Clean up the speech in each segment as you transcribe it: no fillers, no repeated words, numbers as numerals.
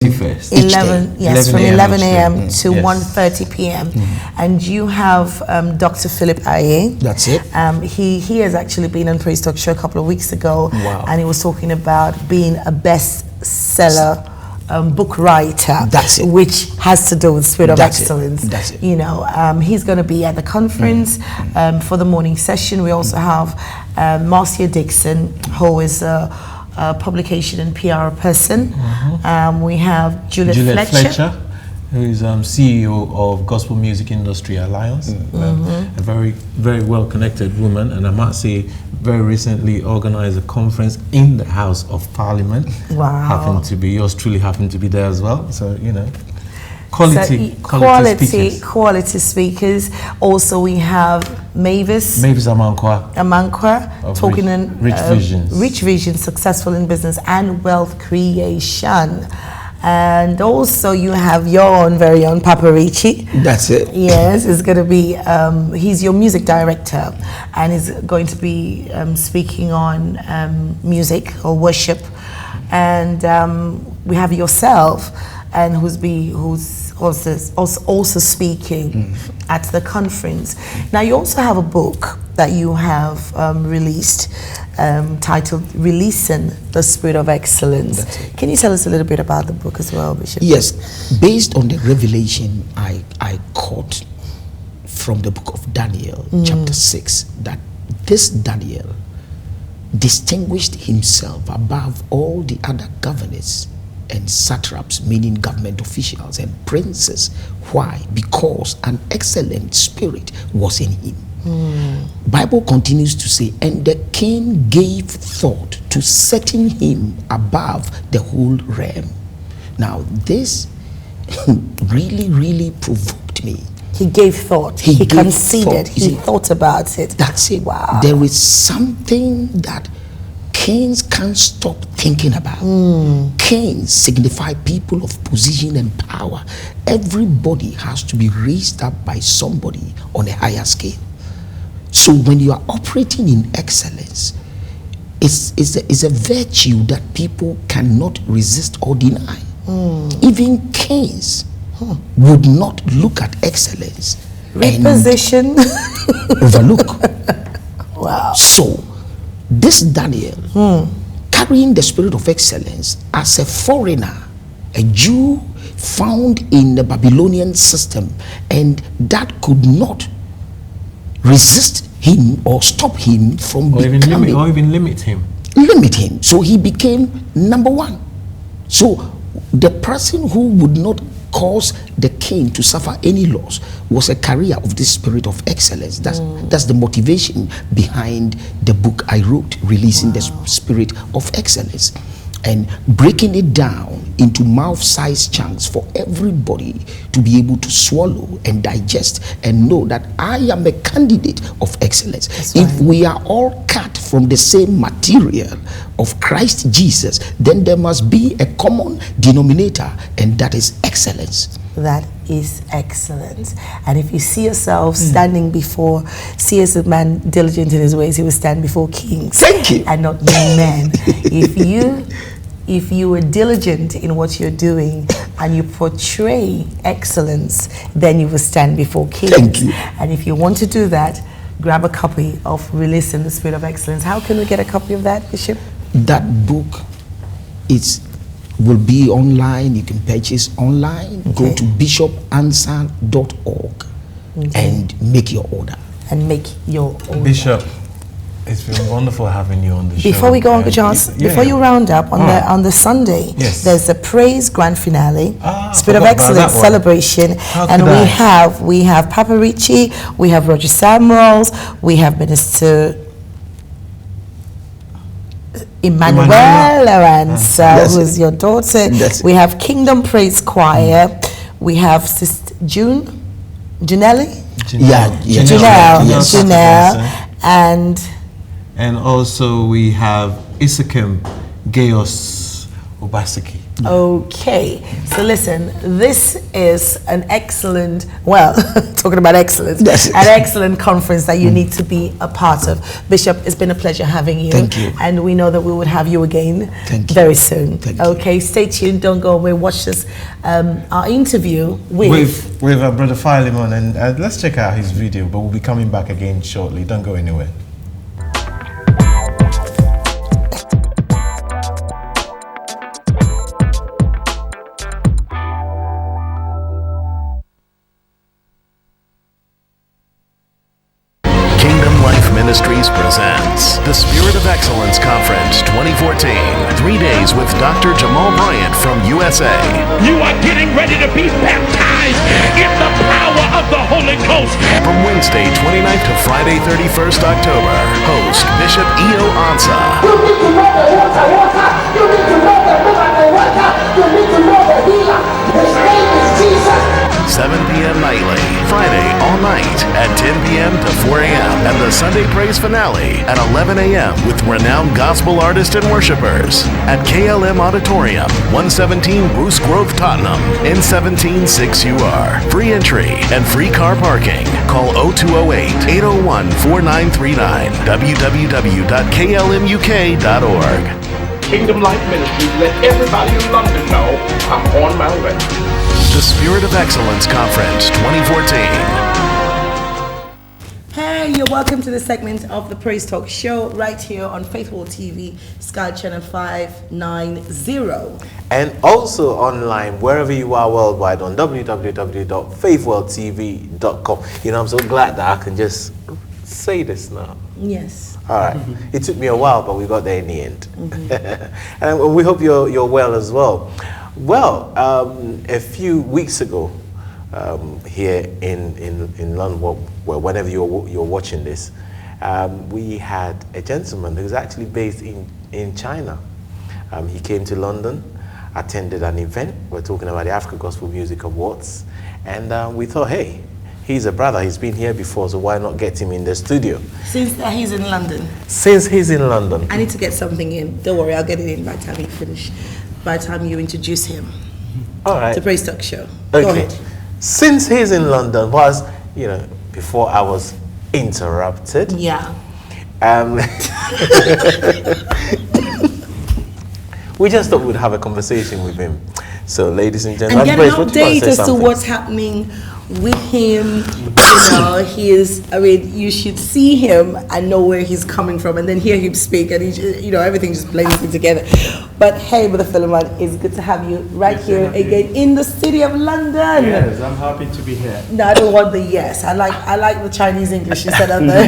First. 11, yes, from 11 a.m. to Yes. 1:30 p.m. And you have Dr. Philip Aye. That's it. He has actually been on Praise Talk Show a couple of weeks ago. Wow. And he was talking about being a bestseller book writer. That's it. Which has to do with Spirit of That's it. Excellence. That's it. You know, he's going to be at the conference for the morning session. We also have Marcia Dixon, who is a publication and PR person. We have Juliet Fletcher, who is CEO of Gospel Music Industry Alliance, a very, very well-connected woman, and I might say very recently organized a conference in the House of Parliament. Wow. Happened to be, yours truly happened to be there as well, so, you know. Quality speakers. Also, we have Mavis Amankwa talking in Rich Visions, successful in business and wealth creation. And also, you have your very own Papa Richie. That's it. Yes, it's going to be. He's your music director, and is going to be speaking on music or worship. And we have yourself, and who's also speaking at the conference. Now, you also have a book that you have released titled Releasing the Spirit of Excellence. Can you tell us a little bit about the book as well, Bishop? Yes, based on the revelation I caught from the book of Daniel, chapter 6, that this Daniel distinguished himself above all the other governors and satraps, meaning government officials and princes. Why? Because an excellent spirit was in him. Bible continues to say, and the king gave thought to setting him above the whole realm. Now this really provoked me. He gave thought. He considered. He thought about it. That's it. Wow. There is something that kings can't stop thinking about. Kings signify people of position and power. Everybody has to be raised up by somebody on a higher scale. So when you are operating in excellence, it's a virtue that people cannot resist or deny. Even kings would not look at excellence Reposition. and overlook. Wow. So this Daniel, carrying the spirit of excellence as a foreigner, a Jew found in the Babylonian system, and that could not resist him or stop him from becoming, or even limit him. So he became number one. So the person who would not cause the king to suffer any loss was a carrier of this spirit of excellence. That's the motivation behind the book I wrote, Releasing the Spirit of Excellence, and breaking it down into mouth-sized chunks for everybody to be able to swallow and digest and know that I am a candidate of excellence. If we are all cut from the same material of Christ Jesus, then there must be a common denominator, and that is excellence. That is excellence. And if you see yourself standing before, see as a man diligent in his ways, he will stand before kings. Thank you. And not men. If you are diligent in what you're doing and you portray excellence, then you will stand before kings. Thank you. And if you want to do that, grab a copy of Releasing the Spirit of Excellence. How can we get a copy of that, Bishop? That book will be online. You can purchase online. Go to bishopansah.org and make your order. Bishop, it's been wonderful having you on the show. Before we go on, before you round up on the Sunday, there's the Praise Grand Finale, Spirit of Excellence celebration, and we have Papa Richie, we have Roger Samuels, we have Minister Emmanuel Ansah, who is your daughter. We have Kingdom Praise Choir. We have Sister Janelle, and also we have Isakem Geos Obaseki. Okay, so listen, this is an excellent, well, talking about excellence, an excellent conference that you need to be a part of. Bishop, it's been a pleasure having you. Thank you. And we know that we would have you again very soon. Okay, stay tuned, don't go away, watch this, our interview with Brother Philemon, and let's check out his video, but we'll be coming back again shortly. Don't go anywhere. Ministries presents the Spirit of Excellence Conference 2014. 3 days with Dr. Jamal Bryant from USA. You are getting ready to be baptized in the power of the Holy Ghost. From Wednesday 29th to Friday 31st October. Host Bishop E.O. Ansah. You need to know the water. You need to know the book of the water. You need to know the healer. His name is Jesus. 7 p.m. nightly, Friday all night at 10 p.m. to 4 a.m. and the Sunday praise finale at 11 a.m. with renowned gospel artists and worshipers at KLM Auditorium, 117 Bruce Grove, Tottenham, N176UR. Free entry and free car parking. Call 0208-801-4939. www.klmuk.org. Kingdom Life Ministries, let everybody in London know I'm on my way. The Spirit of Excellence Conference 2014. Hey, you're welcome to the segment of the Praise Talk Show right here on Faithful TV, Sky Channel 590. And also online, wherever you are worldwide, on www.faithworldtv.com. You know, I'm so glad that I can just say this now. Yes. All right. It took me a while, but we got there in the end. And we hope you're well as well. Well, a few weeks ago, here in London, well, whenever you're watching this, we had a gentleman who's actually based in China. He came to London, attended an event. We're talking about the African Gospel Music Awards, and we thought, hey, he's a brother. He's been here before, so why not get him in the studio? Since he's in London. Since he's in London. I need to get something in. Don't worry, I'll get it in by the time you finish. By the time you introduce him. All right. The Praise Talk Show. Okay. Go ahead. Since he's in London, before I was interrupted. Yeah. We just thought we'd have a conversation with him. So, ladies and gentlemen, and get an update as to what's happening with him. You should see him and know where he's coming from, and then hear him speak, and everything just blends in together. But hey, Brother Philemon, it's good to have you right here again in the city of London. Yes, I'm happy to be here. No, I don't want the yes. I like the Chinese English instead of the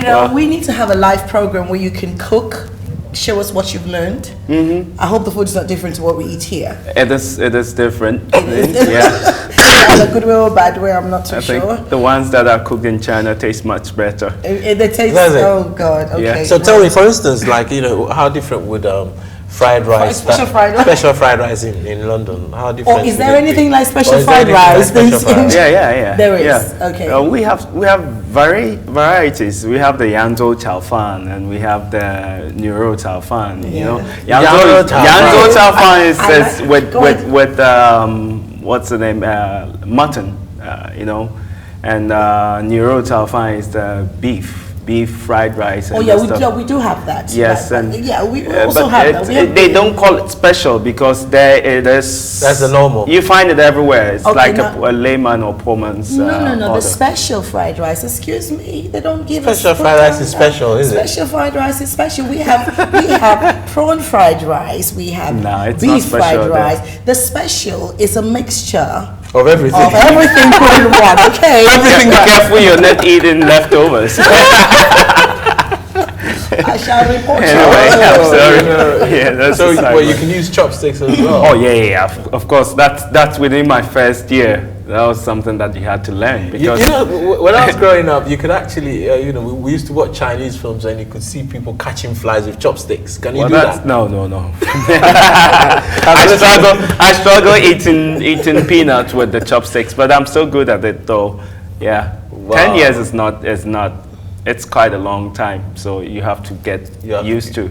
no. We need to have a live program where you can cook. Show us what you've learned. I hope the food is not different to what we eat here. It is different. Yeah. In a good way or bad way, I'm not too sure. I think the ones that are cooked in China taste much better. They taste, oh God, okay. Yeah. So tell me, for instance, how different would fried rice, special fried rice in London, how different? Or is there anything like special fried rice? Yeah. There is. Yeah. Okay. We have varieties. We have the Yangzhou Chao Fan and we have the Nuro Chao Fan. You know, Yangzhou Chao Fan is with what's the name? Mutton. And Nuro Chao Fan is the beef fried rice. And we do have that. Yes, we also have that. They don't call it special because that's the normal. You find it everywhere. It's like a layman or poor man's. No. Order. The special fried rice. Excuse me, they don't give us special fried rice is special, is it? Special fried rice is special. We have prawn fried rice. We have beef fried rice. The special is a mixture of everything. Put in one. Okay. Everything. Be careful, you're not eating leftovers. I shall report. Anyway, I'm sorry. So you can use chopsticks as well. Oh yeah. Of course, that's within my first year. That was something that you had to learn because when I was growing up, you could actually we used to watch Chinese films and you could see people catching flies with chopsticks. Can you do that? No. I struggle eating peanuts with the chopsticks, but I'm so good at it though. Yeah. Wow. 10 years is not it's quite a long time, so you have to get used to.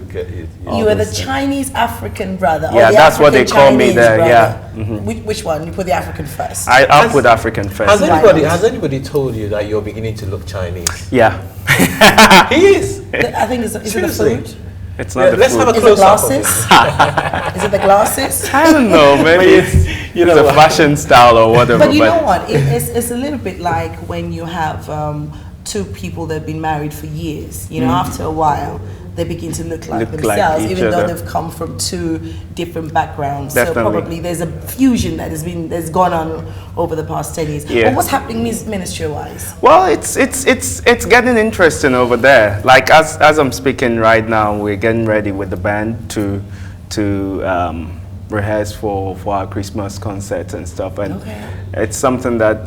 You are the Chinese African brother. Yeah, that's African what they call me there. Brother. Yeah. Mm-hmm. Which one? You put the African first. I'll put African first. Has anybody told you that you're beginning to look Chinese? Yeah. He is. I think is it the food? It's not the let's food. have a Is it close-up. glasses? Is it the glasses? I don't know. Maybe it's a fashion style or whatever. But you know what? It's a little bit like when you have two people that have been married for years. You know, after a while, they begin to look like themselves, even though they've come from two different backgrounds. Definitely. So probably there's a fusion that's gone on over the past 10 years. Yeah. But what's happening ministry-wise? Well, it's getting interesting over there. Like as I'm speaking right now, we're getting ready with the band to rehearse for our Christmas concert and stuff, and it's something that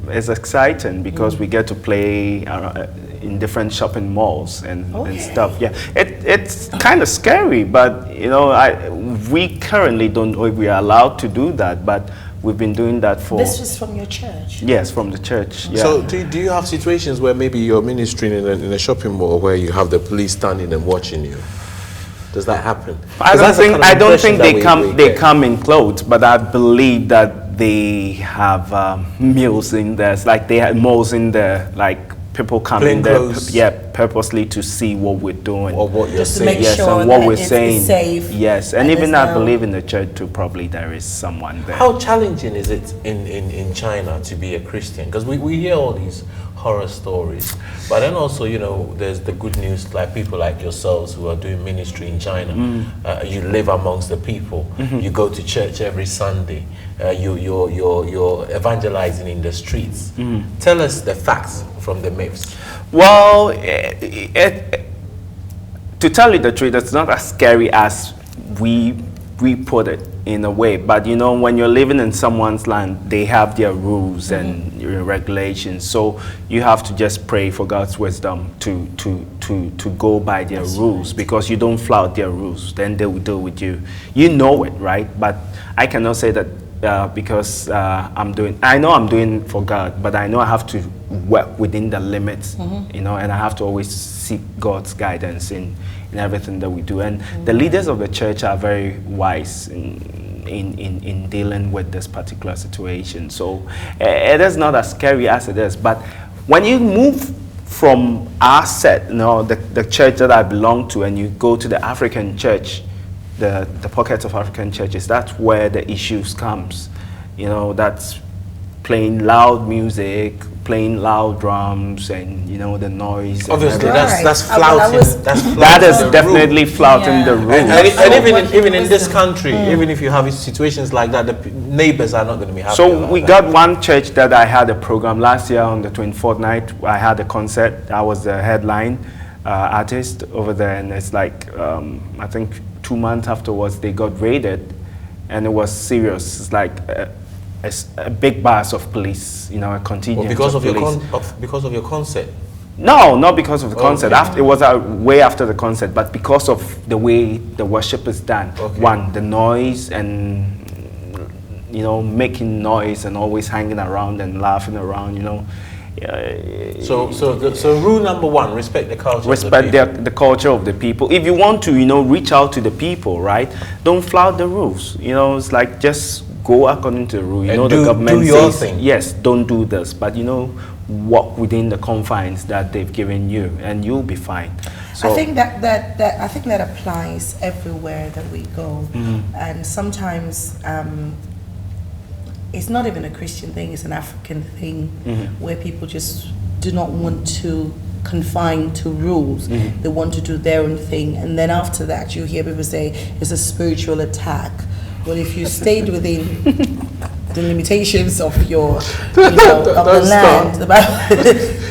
is exciting because we get to play in different shopping malls and stuff. Yeah, it's kind of scary, but you know, we currently don't know if we are allowed to do that, but we've been doing that for. This is from your church? Yes, from the church. Yeah. So do you have situations where maybe you're ministering in a shopping mall where you have the police standing and watching you? Does that happen? I don't think they come in clothes, but I believe that they have meals in there. It's like they have malls in there, like people come in there, purposely to see what we're doing or what you're just saying. To make sure and what that we're it's saying. Safe. Yes, and even I believe in the church too. Probably there is someone there. How challenging is it in China to be a Christian? Because we hear all these horror stories, but then also, you know, there's the good news, like people like yourselves who are doing ministry in China. You live amongst the people. You go to church every Sunday. You're evangelizing in the streets. Tell us the facts from the myths. Well, to tell you the truth, it's not as scary as we put it in a way. But you know, when you're living in someone's land, they have their rules and regulations. So you have to just pray for God's wisdom to go by their rules, because you don't flout their rules, then they will deal with you. You know it, right? But I cannot say that because I know I'm doing for God, but I know I have to work within the limits, you know, and I have to always seek God's guidance in everything that we do. And the leaders of the church are very wise in dealing with this particular situation. So it is not as scary as it is. But when you move from our set, you know, the church that I belong to, and you go to the African church, the pockets of African churches, that's where the issues comes. You know, that's playing loud music, playing loud drums, and you know, the noise. Obviously, that's flouting. That is definitely flouting the rules. And even in this country, even if you have situations like that, the neighbors are not going to be happy. So we got one church that I had a program last year on the 24th night. I had a concert. I was the headline artist over there, and it's like I think 2 months afterwards they got raided, and it was serious. It's like a big bus of police, you know, a contingent because of police. Because of your concert? No, not because of the concert. It was way after the concert, but because of the way the worship is done. One, the noise, and you know, making noise and always hanging around and laughing around, you know. So rule number one: respect the culture. Respect the culture of the people. If you want to, you know, reach out to the people, right? Don't flout the rules. You know, it's like just go according to the rule. You know, the government says yes, don't do this, but you know, walk within the confines that they've given you, and you'll be fine. So I think that applies everywhere that we go, and sometimes. It's not even a Christian thing, it's an African thing, where people just do not want to confine to rules. They want to do their own thing, and then after that you hear people say it's a spiritual attack. Well, if you stayed within the limitations of your the land,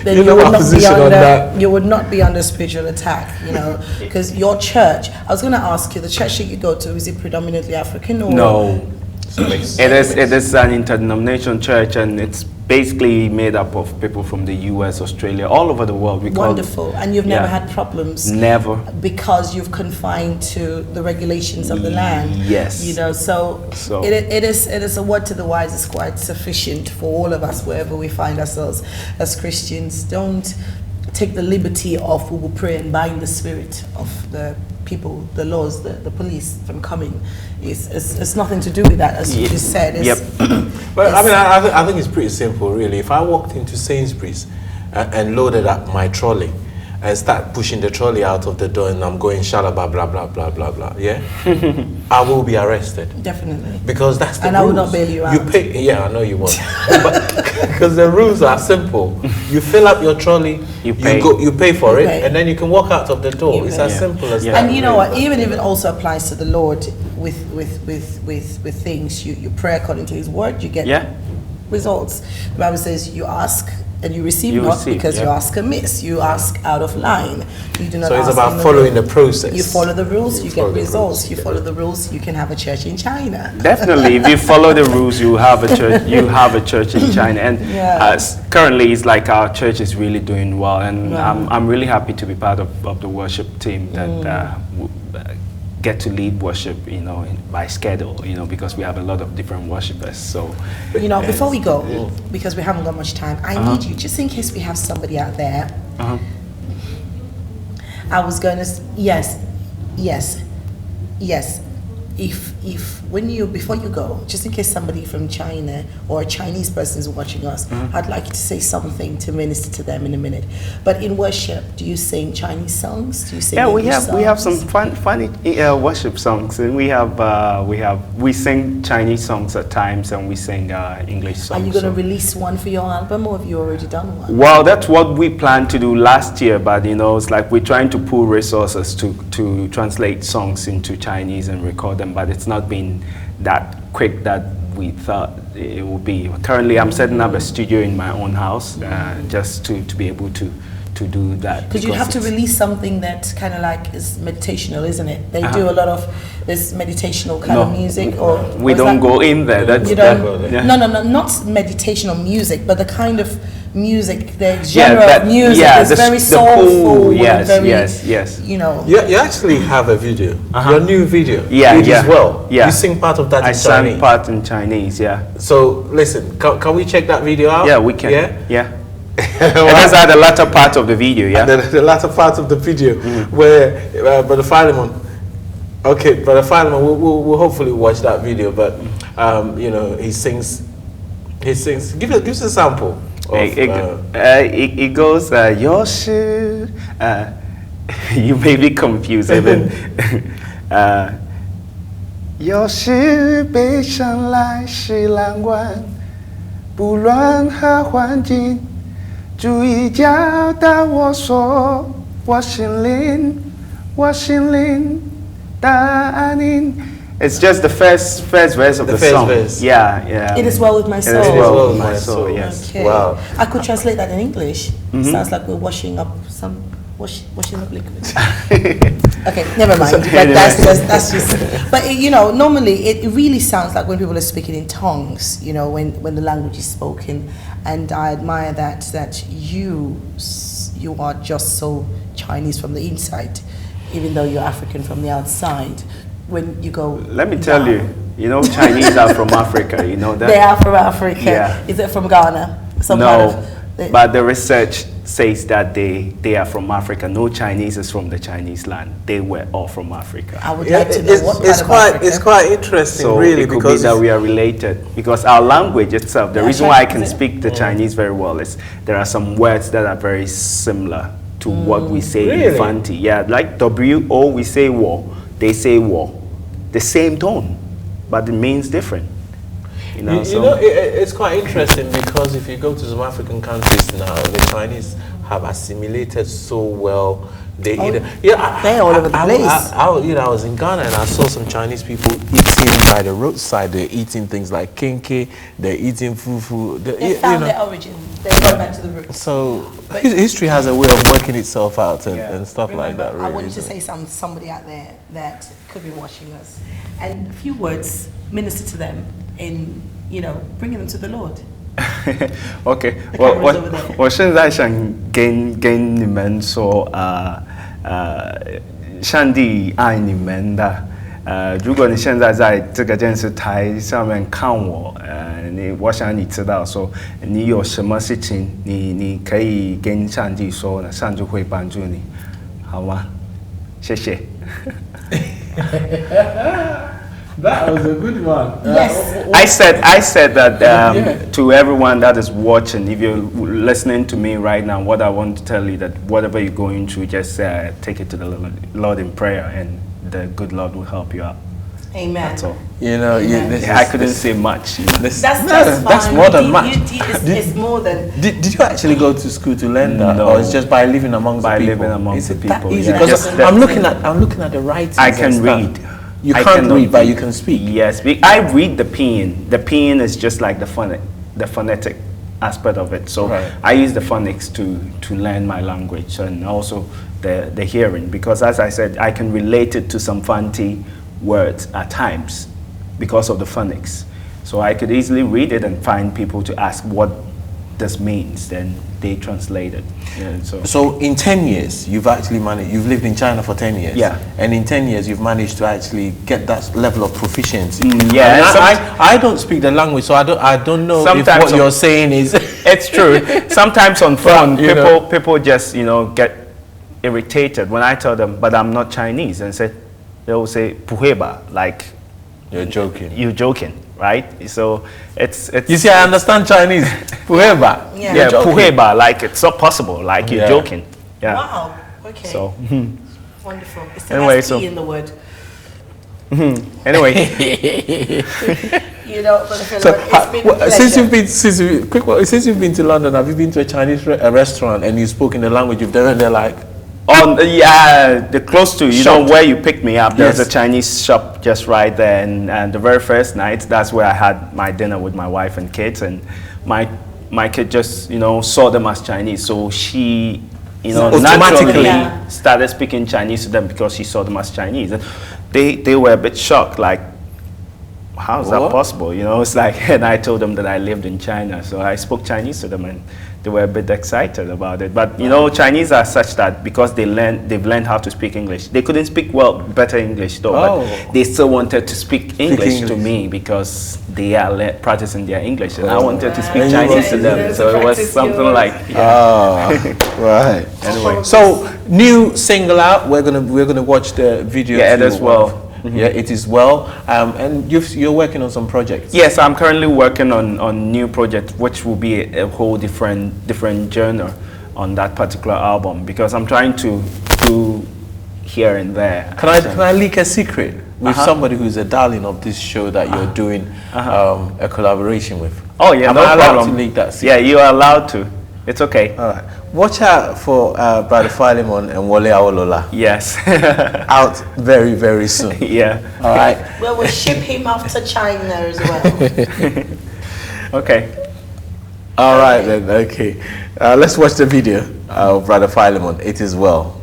then you would not be under spiritual attack, you know, because your church, I was going to ask you, the church that you go to, is it predominantly African or? No. It is an interdenominational church, and it's basically made up of people from the US, Australia, all over the world. Wonderful. And you've never had problems? Never. Because you've confined to the regulations of the land? Yes. You know, so it is a word to the wise is quite sufficient for all of us wherever we find ourselves as Christians. Don't take the liberty of we will pray and bind the spirit of the people, the laws, the police from coming. It's nothing to do with that, as you just said. But I mean, I think it's pretty simple, really. If I walked into Sainsbury's and loaded up my trolley and start pushing the trolley out of the door and I'm going shalaba blah blah blah blah blah, yeah, I will be arrested. Definitely. Because that's the rules. And I will not bail you out. You pay, yeah, I know you won't. Because the rules are simple. You fill up your trolley, you pay for it, and then you can walk out of the door. It's as simple as that. And you know what? Even if it also applies to the Lord with things, you pray according to His word, you get results. The Bible says you ask and you receive because you ask amiss. You ask out of line. You do not. So it's about following the process. You follow the rules, you get results. You follow the rules, you can have a church in China. Definitely, if you follow the rules, you have a church. You have a church in China, and currently, it's like our church is really doing well, and I'm really happy to be part of the worship team that get to lead worship, you know, by schedule, you know, because we have a lot of different worshipers. So, you know, before we go, because we haven't got much time, I need you, just in case we have somebody out there. I was going to, yes. If when you, before you go, just in case somebody from China or a Chinese person is watching us, I'd like you to say something to minister to them in a minute. But in worship, do you sing Chinese songs? Do you sing English songs? we have some funny worship songs, and we sing Chinese songs at times, and we sing English songs. Are you going to release one for your album, or have you already done one? Well, that's what we planned to do last year, but you know, it's like we're trying to pool resources to translate songs into Chinese and record them, but it's not been that quick that we thought it would be. Currently, I'm setting up a studio in my own house just to be able to do that. Because you have to release something that kind of like is meditational, isn't it? They do a lot of this meditational kind of music, or we don't go in there. That's no, not meditational music, but the kind of music, the genre of music is very soulful. Yes. You know. You actually have a video, your new video. As well. You sing part of that in Chinese. I sang part in Chinese. So listen, can we check that video out? Yeah, we can. Yeah. That's the latter part of the video, the latter part of the video, where Brother Philemon, Brother Philemon, we'll hopefully watch that video, but you know, he sings, give us a sample of, it goes, Yoshi, you may be confused even, Yoshi 北上来是蓝湾，不论何环境 注意教导我说，我心灵答应。It's just the first verse of the song. Yeah. It is well with my soul. It is well with my soul. Yes. Okay. Wow. I could translate that in English. Sounds like we're washing up liquid. Okay, never mind. But that's just. But you know, normally it really sounds like when people are speaking in tongues. You know, when the language is spoken. And I admire that you are just so Chinese from the inside, even though you're African from the outside. When you go, let me tell you, you know, Chinese are from Africa. You know that they are from Africa. Yeah. Is it from Ghana? But the research says that they are from Africa. No Chinese is from the Chinese land. They were all from Africa. I would like to know what part of Africa. It's quite interesting, so really, it could because be that we are related. Because our language itself, the reason why I can speak the Chinese very well is there are some words that are very similar to what we say in Fanti. Yeah, like W-O, we say war. They say war. The same tone, but it means different. You know, it's quite interesting because if you go to some African countries now, the Chinese have assimilated so well. They're all over the place. I was in Ghana and I saw some Chinese people eating by the roadside. They're eating things like kenke. They're eating fufu. They found their origin. They go back to the roots. So history has a way of working itself out and stuff like that. Really, I want you to say somebody out there that could be watching us, and a few words, minister to them in, you know, bringing them to the Lord. Okay. 我现在想跟你们说，上帝爱你们的，如果你现在在这个电视台上面看我，我想你知道说，你有什么事情，你可以跟上帝说呢，上帝会帮助你，好吗？谢谢。That was a good one. Yes. I said that to everyone that is watching, if you're listening to me right now, what I want to tell you that whatever you're going through, just take it to the Lord in prayer, and the good Lord will help you out. Amen. That's all. You know, I couldn't say much. That's more than much. It's more than. Did you actually go to school to learn that, No. or it's just by living amongst the people? By living amongst the people. Easy? Yeah. Because I'm looking at the writings. I can read. You can't read, but you can speak. Yes, I read the Pinyin. The Pinyin is just like the phonetic aspect of it. So right. I use the phonics to learn my language, and also the hearing, because as I said, I can relate it to some fancy words at times because of the phonics. So I could easily read it and find people to ask what this means, then they translate it. Yeah, so in 10 years, you've actually managed, you've lived in China for 10 years. Yeah. And in 10 years, you've managed to actually get that level of proficiency. Yeah. I don't speak the language, so I don't know if what you're saying is... It's true. Sometimes on phone, people just, get irritated when I tell them, but I'm not Chinese, and they will say, Puheba, like... You're joking. You're joking. Right, so it's. You see, I understand Chinese. Puheba. Yeah, Puheba. Like it's not possible. Like you're joking. Yeah. Wow. Okay. So. Wonderful. It's the anyway, last P in the word. Anyway. Since you've been to London, have you been to a Chinese restaurant and you spoke in the language you've done, and they're like. The close to where you picked me up. There's a Chinese shop just right there, and the very first night, that's where I had my dinner with my wife and kids, and my kid just saw them as Chinese, so she naturally started speaking Chinese to them because she saw them as Chinese. And they were a bit shocked, like, how is that possible? It's like, and I told them that I lived in China, so I spoke Chinese to them, and they were a bit excited about it. But Chinese are such that because they've learned how to speak English. They couldn't speak better English though, but they still wanted to speak English to me because they are practicing their English, and I wanted to speak Chinese to them. So it was something like, right. Anyway, so new single out. We're gonna watch the video. Yeah, as well. Yeah, it is well. And you're working on some projects. Yes, I'm currently working on new project, which will be a whole different genre on that particular album, because I'm trying to do here and there. Can I leak a secret with somebody who's a darling of this show that you're doing a collaboration with? Oh yeah, Am no I allowed problem. to leak that secret? Yeah, you are allowed to. It's okay. All right. Watch out for Brother Philemon and Wole Awolola. Yes. Out very, very soon. Yeah. All right. Well, we'll ship him off to China as well. Okay. All right then. Okay. Let's watch the video of Brother Philemon. It is well.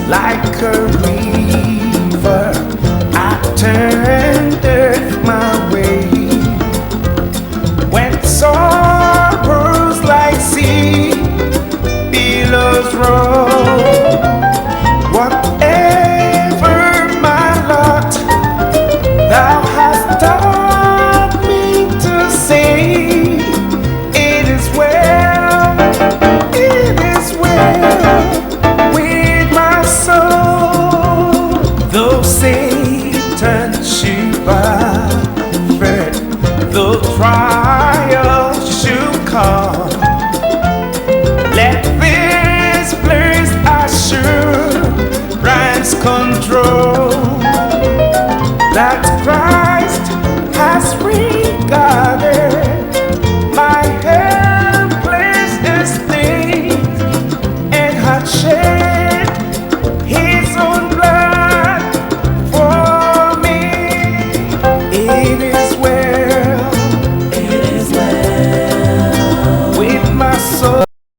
Like a river, I turned my way. When sorrows like sea billows roll, whatever my lot, thou hast taught me to say, it is well, it is well. Though Satan should buffet, though trials should come, let this place assurance control that